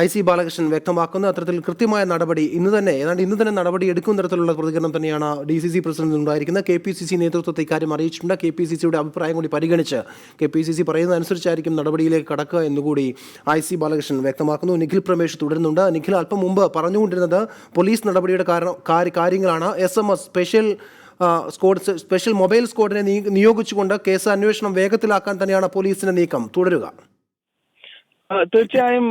IC Balakrishnan വ്യക്തമാക്കുന്ന. അത്തരത്തിൽ കൃത്യമായ നടപടി ഇന്ന് തന്നെ നടപടി എടുക്കുന്ന തരത്തിലുള്ള പ്രതികരണം തന്നെയാണ് DCC പ്രസിഡന്റ് ഉണ്ടായിരിക്കുന്നത്. KPCC നേതൃത്വത്തെ ഇക്കാര്യം അറിയിച്ചിട്ടുണ്ട്. KPCCയുടെ അഭിപ്രായം കൂടി പരിഗണിച്ച് KPCC പറയുന്നതനുസരിച്ചായിരിക്കും നടപടിയിലേക്ക് കടക്കുക എന്നുകൂടി IC ബാലകൃഷ്ണൻ വ്യക്തമാക്കുന്നു. നിഖിൽ പ്രമേഷ് തുടരുന്നുണ്ട്. നിഖിൽ, അല്പം മുമ്പ് പറഞ്ഞുകൊണ്ടിരുന്നത് പോലീസ് നടപടിയുടെ കാര്യങ്ങളാണ്. SMS സ്പെഷ്യൽ മൊബൈൽ സ്ക്വാഡിനെ നിയോഗിച്ചുകൊണ്ട് കേസ് അന്വേഷണം വേഗത്തിലാക്കാൻ തന്നെയാണ് പോലീസിന്റെ നീക്കം. തുടരുക. തീർച്ചയായും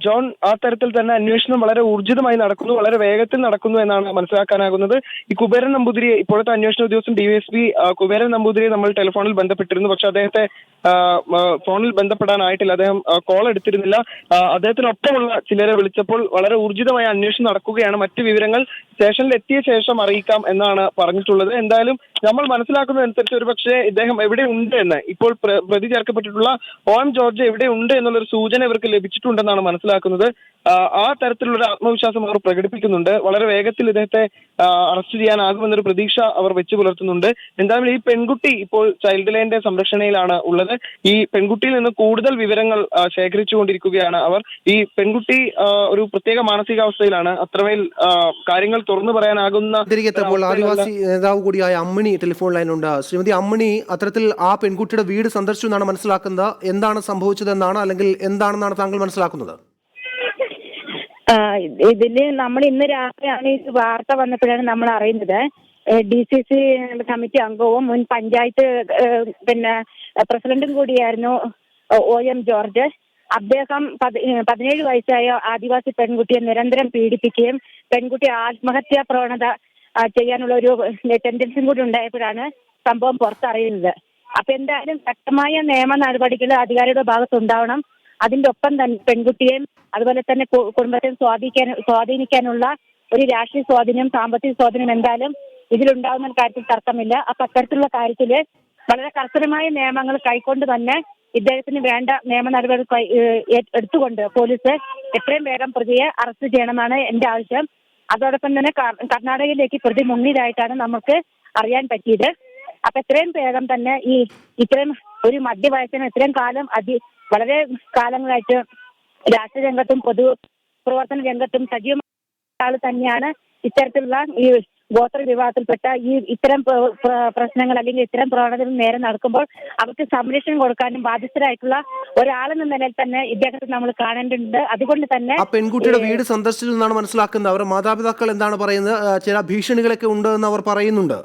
ജോൺ, ആ തരത്തിൽ തന്നെ അന്വേഷണം വളരെ ഊർജിതമായി നടക്കുന്നു, വളരെ വേഗത്തിൽ നടക്കുന്നു എന്നാണ് മനസ്സിലാക്കാനാകുന്നത്. ഈ കുബേരൻ നമ്പൂതിരി, ഇപ്പോഴത്തെ അന്വേഷണ ഉദ്യോഗസ്ഥൻ DYSP കുബേരൻ നമ്പൂതിരി നമ്മൾ ടെലിഫോണിൽ ബന്ധപ്പെട്ടിരുന്നു. പക്ഷെ അദ്ദേഹത്തെ ഫോണിൽ ബന്ധപ്പെടാനായിട്ടില്ല. അദ്ദേഹം കോൾ എടുത്തിരുന്നില്ല. അദ്ദേഹത്തിനൊപ്പമുള്ള ചിലരെ വിളിച്ചപ്പോൾ വളരെ ഊർജിതമായ അന്വേഷണം നടക്കുകയാണ്, മറ്റു വിവരങ്ങൾ സ്റ്റേഷനിൽ എത്തിയ ശേഷം അറിയിക്കാം എന്നാണ് പറഞ്ഞിട്ടുള്ളത്. എന്തായാലും നമ്മൾ മനസ്സിലാക്കുന്നതനുസരിച്ച് ഒരുപക്ഷെ ഇദ്ദേഹം എവിടെ ഉണ്ട് എന്ന്, ഇപ്പോൾ പ്രതി ചേർക്കപ്പെട്ടിട്ടുള്ള OM ജോർജ് എവിടെ ഉണ്ട് എന്നുള്ളൊരു സൂചന ഇവർക്ക് ലഭിച്ചിട്ടുണ്ടെന്നാണ് മനസ്സിലാക്കുന്നത്. ആ തരത്തിലുള്ള ആത്മവിശ്വാസം അവർ പ്രകടിപ്പിക്കുന്നുണ്ട്. വളരെ വേഗത്തിൽ ഇദ്ദേഹത്തെ അറസ്റ്റ് ചെയ്യാനാകുമെന്നൊരു പ്രതീക്ഷ അവർ വെച്ചു പുലർത്തുന്നുണ്ട്. എന്തായാലും ഈ പെൺകുട്ടി ഇപ്പോൾ ചൈൽഡ് ലൈനിന്റെ സംരക്ഷണയിലാണ് ഉള്ളത്. ഈ പെൺകുട്ടിയിൽ നിന്ന് കൂടുതൽ വിവരങ്ങൾ ശേഖരിച്ചുകൊണ്ടിരിക്കുകയാണ് അവർ. ഈ പെൺകുട്ടി ഒരു പ്രത്യേക മാനസികാവസ്ഥയിലാണ്. അത്രമേൽ കാര്യങ്ങൾ തുറന്നു പറയാനാകുന്ന. ആദിവാസി നേതാവ് കൂടിയായ അമ്മിണി ടെലിഫോൺ ലൈനുണ്ട്. ശ്രീമതി അമ്മിണി, അത്തരത്തിൽ ആ പെൺകുട്ടിയുടെ വീട് സന്ദർശിച്ചു എന്നാണ് മനസ്സിലാക്കുന്നത്. എന്താണ് സംഭവിച്ചതെന്നാണ്, അല്ലെങ്കിൽ എന്താണെന്നാണ് താങ്കൾ മനസ്സിലാക്കുന്നത്? ഇതില് നമ്മൾ ഇന്ന് രാത്രിയാണ് ഈ വാർത്ത വന്നപ്പോഴാണ് നമ്മൾ അറിയുന്നത്. DCC കമ്മിറ്റി അംഗവും മുൻ പഞ്ചായത്ത് പ്രസിഡന്റും കൂടിയായിരുന്നു OM ജോർജ്. അദ്ദേഹം 17 വയസ്സായ ആദിവാസി പെൺകുട്ടിയെ നിരന്തരം പീഡിപ്പിക്കുകയും പെൺകുട്ടി ആത്മഹത്യാ പ്രവണത ചെയ്യാനുള്ള ഒരു ടെൻഡൻസിയും കൂടി ഉണ്ടായപ്പോഴാണ് സംഭവം പുറത്തറിയുന്നത്. അപ്പൊ എന്തായാലും ശക്തമായ നിയമ നടപടികൾ അധികാരിയുടെ ഭാഗത്തുണ്ടാവണം. അതിന്റെ ഒപ്പം തന്നെ പെൺകുട്ടിയെയും അതുപോലെ തന്നെ കുടുംബത്തെ സ്വാധീനിക്കാനുള്ള ഒരു രാഷ്ട്രീയ സ്വാധീനം, സാമ്പത്തിക സ്വാധീനം എന്തായാലും ഇതിലുണ്ടാകുന്ന കാര്യത്തിൽ തർക്കമില്ല. അപ്പൊ അത്തരത്തിലുള്ള കാര്യത്തില് വളരെ കർശനമായ നിയമങ്ങൾ കൈക്കൊണ്ട് തന്നെ ഇദ്ദേഹത്തിന് വേണ്ട നിയമ നടപടി എടുത്തുകൊണ്ട് പോലീസ് എത്രയും വേഗം പ്രതിയെ അറസ്റ്റ് ചെയ്യണമെന്നാണ് എന്റെ ആവശ്യം. അതോടൊപ്പം തന്നെ കർണാടകയിലേക്ക് പ്രതി മുങ്ങിയതായിട്ടാണ് നമുക്ക് അറിയാൻ പറ്റിയത്. അപ്പൊ എത്രയും വേഗം തന്നെ ഇത്രയും ഒരു മധ്യവയസ്സിന് ഇത്രയും കാലം വളരെ കാലങ്ങളായിട്ട് രാഷ്ട്രീയ രംഗത്തും പൊതു പ്രവർത്തന രംഗത്തും സജീവമായ ആൾ തന്നെയാണ്. ഇത്തരത്തിലുള്ള ഈ ഗോത്ര വിഭാഗത്തിൽപ്പെട്ട ഇത്തരം പ്രശ്നങ്ങൾ അല്ലെങ്കിൽ ഇത്തരം പ്രവണതകൾ നേരെ നടക്കുമ്പോൾ അവർക്ക് സംരക്ഷണം കൊടുക്കാനും ബാധ്യസ്ഥരായിട്ടുള്ള ഒരാളെന്ന നിലയിൽ തന്നെ ഇദ്ദേഹത്തെ നമ്മൾ കാണേണ്ടതുണ്ട്. അതുകൊണ്ട് തന്നെ ആ പെൺകുട്ടിയുടെ വീട് സന്ദർശിച്ചു എന്നാണ് മനസ്സിലാക്കുന്നത്. അവരുടെ മാതാപിതാക്കൾ എന്താണ് പറയുന്നത്? ചില ഭീഷണികളൊക്കെ ഉണ്ട് എന്ന് അവർ പറയുന്നുണ്ട്.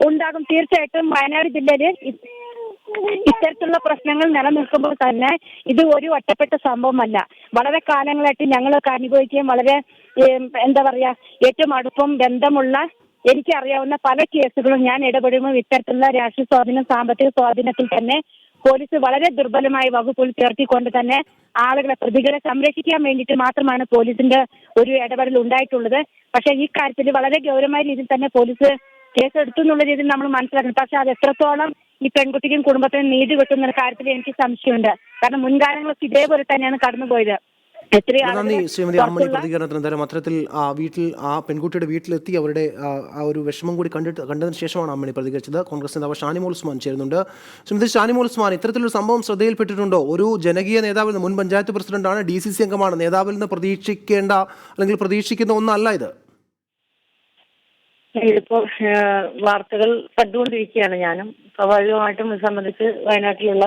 ഉണ്ടാകും, തീർച്ചയായിട്ടും. വയനാട് ജില്ലയിൽ ഇത്തരത്തിലുള്ള പ്രശ്നങ്ങൾ നിലനിൽക്കുമ്പോൾ തന്നെ ഇത് ഒരു ഒറ്റപ്പെട്ട സംഭവമല്ല. വളരെ കാലങ്ങളായിട്ട് ഞങ്ങളൊക്കെ അനുഭവിക്കുകയും വളരെ ഏറ്റവും അടുപ്പം ബന്ധമുള്ള എനിക്കറിയാവുന്ന പല കേസുകളും ഞാൻ ഇടപെടുമ്പോൾ ഇത്തരത്തിലുള്ള രാഷ്ട്രീയ സ്വാധീനം, സാമ്പത്തിക സ്വാധീനത്തിൽ തന്നെ പോലീസ് വളരെ ദുർബലമായ വകുപ്പുകൾ ചേർത്തിക്കൊണ്ട് തന്നെ പ്രതികളെ സംരക്ഷിക്കാൻ വേണ്ടിയിട്ട് മാത്രമാണ് പോലീസിന്റെ ഒരു ഇടപെടൽ ഉണ്ടായിട്ടുള്ളത്. പക്ഷേ ഈ കാര്യത്തിൽ വളരെ ഗൗരവമായ രീതിയിൽ തന്നെ പോലീസ് കേസെടുത്തു എന്നുള്ള രീതിയിൽ നമ്മൾ മനസ്സിലാക്കണം. പക്ഷെ അത് എത്രത്തോളം ഈ പെൺകുട്ടിക്കും കുടുംബത്തിനും നീതി കിട്ടുന്ന കാര്യത്തിൽ എനിക്ക് സംശയമുണ്ട്. കാരണം മുൻകാലങ്ങളൊക്കെ ഇതേപോലെ തന്നെയാണ് കടന്നുപോയത്. എത്രയോ നന്ദി ആളുകൾ ശ്രീമതി അമ്മണി പുറത്തുള്ള പ്രതികരണത്തിന്. എന്തായാലും അത്തരത്തിൽ ആ വീട്ടിൽ ആ പെൺകുട്ടിയുടെ വീട്ടിലെത്തി അവരുടെ ആ ഒരു വിഷമം കൂടി കണ്ടതിന് ശേഷമാണ് അമ്മണി പ്രതികരിച്ചത്. കോൺഗ്രസ് നേതാവ് ഷാനിമോൾ ഉസ്മാൻ ചേരുന്നുണ്ട്. ശ്രീമതി ഷാനിമോൾ ഉസ്മാൻ, ഇത്തരത്തിലൊരു സംഭവം ശ്രദ്ധയിൽപ്പെട്ടിട്ടുണ്ടോ? ഒരു ജനകീയ നേതാവിൽ നിന്ന്, മുൻ പഞ്ചായത്ത് പ്രസിഡന്റാണ്, DCC അംഗമാണ്, നേതാവിൽ നിന്ന് പ്രതീക്ഷിക്കേണ്ട അല്ലെങ്കിൽ പ്രതീക്ഷിക്കുന്ന ഒന്നല്ല ഇത്. ഇതിപ്പോ വാർത്തകൾ കണ്ടുകൊണ്ടിരിക്കുകയാണ് ഞാനും. സ്വാഭാവികമായിട്ടും ഇത് സംബന്ധിച്ച് വയനാട്ടിലുള്ള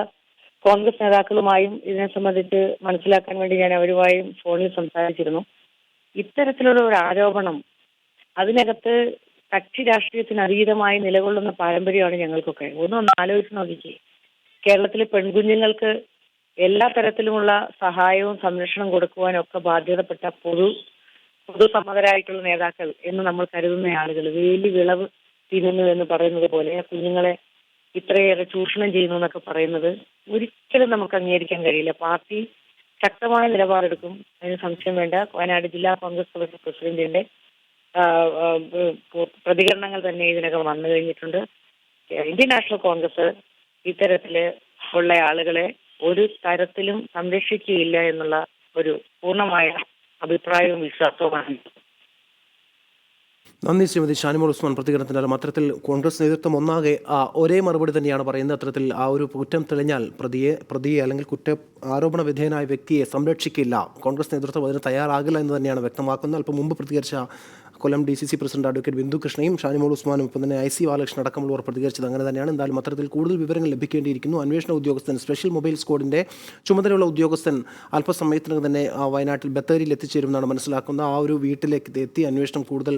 കോൺഗ്രസ് നേതാക്കളുമായും ഇതിനെ സംബന്ധിച്ച് മനസ്സിലാക്കാൻ വേണ്ടി ഞാൻ അവരുമായും ഫോണിൽ സംസാരിച്ചിരുന്നു. ഇത്തരത്തിലുള്ള ഒരു ആരോപണം, അതിനകത്ത് കക്ഷി രാഷ്ട്രീയത്തിന് അതീതമായി നിലകൊള്ളുന്ന പാരമ്പര്യമാണ് ഞങ്ങൾക്കൊക്കെ. ഒന്ന് ആലോചിച്ച് നോക്കിക്കേ, കേരളത്തിലെ പെൺകുഞ്ഞുങ്ങൾക്ക് എല്ലാ തരത്തിലുമുള്ള സഹായവും സംരക്ഷണം കൊടുക്കുവാനൊക്കെ ബാധ്യതപ്പെട്ട പൊതുസമ്മതരായിട്ടുള്ള നേതാക്കൾ എന്ന് നമ്മൾ കരുതുന്ന ആളുകൾ വേലി വിളവ് തിന്നുന്നു എന്ന് പറയുന്നത് പോലെ കുഞ്ഞുങ്ങളെ ഇത്രയേറെ ചൂഷണം ചെയ്യുന്നു എന്നൊക്കെ പറയുന്നത് ഒരിക്കലും നമുക്ക് അംഗീകരിക്കാൻ കഴിയില്ല. പാർട്ടി ശക്തമായ നിലപാടെടുക്കും, അതിന് സംശയം വേണ്ട. വയനാട് ജില്ലാ കോൺഗ്രസ് കമ്മിറ്റി പ്രസിഡന്റിന്റെ പ്രതികരണങ്ങൾ തന്നെ ഇതിനകം വന്നു കഴിഞ്ഞിട്ടുണ്ട്. ഇന്ത്യൻ നാഷണൽ കോൺഗ്രസ് ഇത്തരത്തില് ഉള്ള ആളുകളെ ഒരു തരത്തിലും സംരക്ഷിക്കുകയില്ല എന്നുള്ള ഒരു പൂർണ്ണമായ അഭിപ്രായവും വിശ്വാസവുമാണ്. നന്ദി ശ്രീമതി ഷാനിമോൾ ഉസ്മാൻ പ്രതികരണത്തിനാലും. അത്തരത്തിൽ കോൺഗ്രസ് നേതൃത്വം ഒന്നാകെ ഒരേ മറുപടി തന്നെയാണ് പറയുന്നത്. അത്തരത്തിൽ ആ ഒരു കുറ്റം തെളിഞ്ഞാൽ പ്രതിയെ അല്ലെങ്കിൽ ആരോപണ വിധേയനായ വ്യക്തിയെ സംരക്ഷിക്കില്ല, കോൺഗ്രസ് നേതൃത്വം അതിന് തയ്യാറാകില്ല എന്ന് തന്നെയാണ് വ്യക്തമാക്കുന്നത്. അല്പം മുമ്പ് പ്രതികരിച്ച Kollam DCC president advocate Bindu കൃഷ്ണയും ഷാനിമോൾ ഉസ്മാനും ഇപ്പം തന്നെ IC ബാലകൃഷ്ണൻ അടക്കമുള്ളവർ പ്രതികരിച്ചത് അങ്ങനെ തന്നെയാണ്. എന്തായാലും അത്തരത്തിൽ കൂടുതൽ വിവരങ്ങൾ ലഭിക്കേണ്ടിയിരിക്കുന്നു. അന്വേഷണ ഉദ്യോഗസ്ഥൻ, സ്പെഷ്യൽ മൊബൈൽ സ്ക്വാഡിന്റെ ചുമതലയുള്ള ഉദ്യോഗസ്ഥൻ അല്പസമയത്തിനകം തന്നെ വയനാട്ടിൽ ബത്തേരിയിൽ എത്തിച്ചേരുമെന്നാണ് മനസ്സിലാക്കുന്നത്. ആ ഒരു വീട്ടിലേക്ക് എത്തി അന്വേഷണം കൂടുതൽ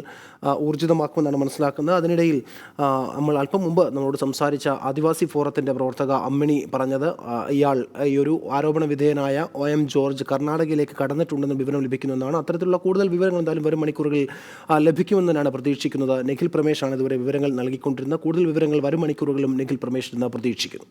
ഊർജിതമാക്കുമെന്നാണ് മനസ്സിലാക്കുന്നത്. അതിനിടയിൽ നമ്മൾ അല്പം മുമ്പ് നമ്മളോട് സംസാരിച്ച ആദിവാസി ഫോറത്തിന്റെ പ്രവർത്തക അമ്മിണി പറഞ്ഞത് ഇയാൾ ഈ ഒരു ആരോപണ വിധേയനായ OM ജോർജ് കർണാടകയിലേക്ക് കടന്നിട്ടുണ്ടെന്ന് വിവരം ലഭിക്കുന്നുവെന്നാണ്. അത്തരത്തിലുള്ള കൂടുതൽ വിവരങ്ങൾ എന്തായാലും വരും മണിക്കൂറുകളിൽ ലഭിക്കുമെന്ന് തന്നെയാണ് പ്രതീക്ഷിക്കുന്നത്. നിഖിൽ പ്രമേഷാണ് ഇതുവരെ വിവരങ്ങൾ നൽകിക്കൊണ്ടിരുന്നത്. കൂടുതൽ വിവരങ്ങൾ വരും മണിക്കൂറുകളിലും നിഖിൽ പ്രമേഷ് എന്ന് പ്രതീക്ഷിക്കുന്നു.